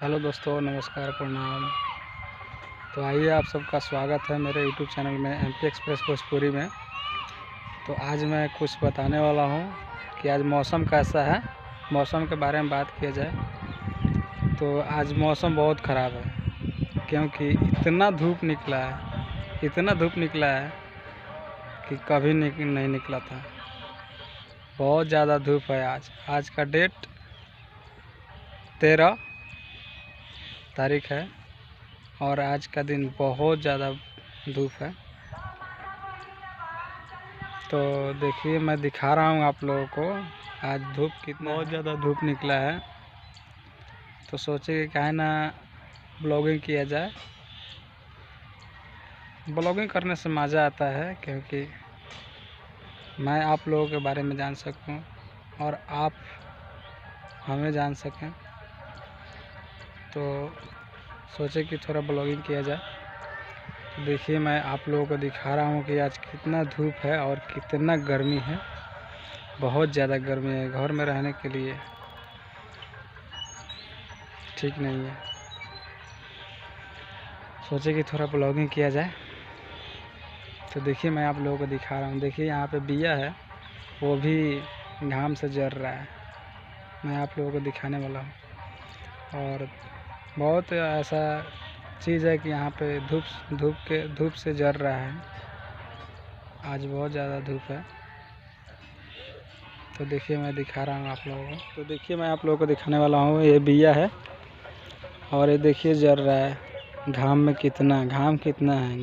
Hello दोस्तों, नमस्कार, प्रणाम। तो आइए, आप सबका स्वागत है मेरे यूट्यूब चैनल में MP एक्सप्रेस भोजपुरी में। तो आज मैं कुछ बताने वाला हूँ कि आज मौसम कैसा है। मौसम के बारे में बात किया जाए तो आज मौसम बहुत ख़राब है, क्योंकि इतना धूप निकला है कि कभी नहीं निकला था। बहुत ज़्यादा धूप है। आज का डेट 13 तारीख है और आज का दिन बहुत ज़्यादा धूप है। तो देखिए, मैं दिखा रहा हूँ आप लोगों को आज धूप कितना बहुत ज़्यादा धूप निकला है। तो सोचे कि काहे ना ब्लॉगिंग किया जाए। ब्लॉगिंग करने से मज़ा आता है, क्योंकि मैं आप लोगों के बारे में जान सकूं और आप हमें जान सकें। तो सोचे कि थोड़ा ब्लॉगिंग किया जाए। तो देखिए, मैं आप लोगों को दिखा रहा हूँ कि आज कितना धूप है और कितना गर्मी है। बहुत ज़्यादा गर्मी है, घर में रहने के लिए ठीक नहीं है। सोचे कि थोड़ा ब्लॉगिंग किया जाए। तो देखिए, मैं आप लोगों को दिखा रहा हूँ। देखिए, यहाँ पे बिया है, वो भी घाम से जल रहा है। मैं आप लोगों को दिखाने वाला हूँ। और बहुत ऐसा चीज़ है कि यहाँ पे धूप से जल रहा है। आज बहुत ज़्यादा धूप है। तो देखिए, मैं दिखा रहा हूँ आप लोगों को। तो देखिए, मैं आप लोगों को दिखाने वाला हूँ। ये बिया है और ये देखिए जल रहा है। घाम कितना है,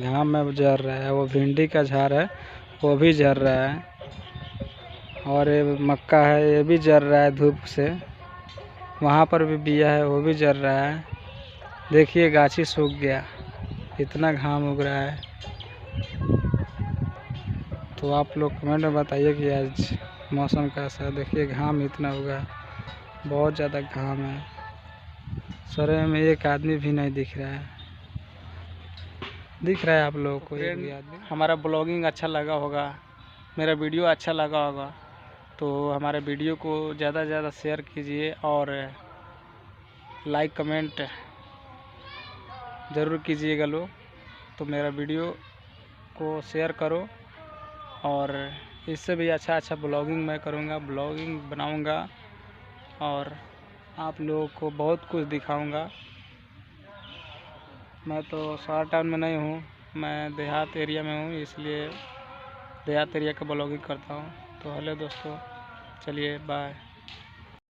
घाम में जल रहा है। वो भिंडी का झाड़ है, वो भी जल रहा है। और ये मक्का है, ये भी जल रहा है धूप से। वहाँ पर भी बिया है, वो भी जल रहा है। देखिए, गाछी सूख गया, इतना घाम उग रहा है। तो आप लोग कमेंट में बताइए कि आज मौसम कैसा है। देखिए, घाम इतना उगा, बहुत ज़्यादा घाम है। सरे में एक आदमी भी नहीं दिख रहा है। आप लोगों को एक भी आदमी? हमारा ब्लॉगिंग अच्छा लगा होगा, मेरा वीडियो अच्छा लगा होगा, तो हमारे वीडियो को ज़्यादा से ज़्यादा शेयर कीजिए और लाइक कमेंट ज़रूर कीजिएगा लोग। तो मेरा वीडियो को शेयर करो और इससे भी अच्छा ब्लॉगिंग मैं करूँगा, ब्लॉगिंग बनाऊँगा और आप लोगों को बहुत कुछ दिखाऊँगा। मैं तो शहर टाउन में नहीं हूँ, मैं देहात एरिया में हूँ, इसलिए देहात एरिया का ब्लॉगिंग करता हूँ। तो हेलो दोस्तों, चलिए बाय।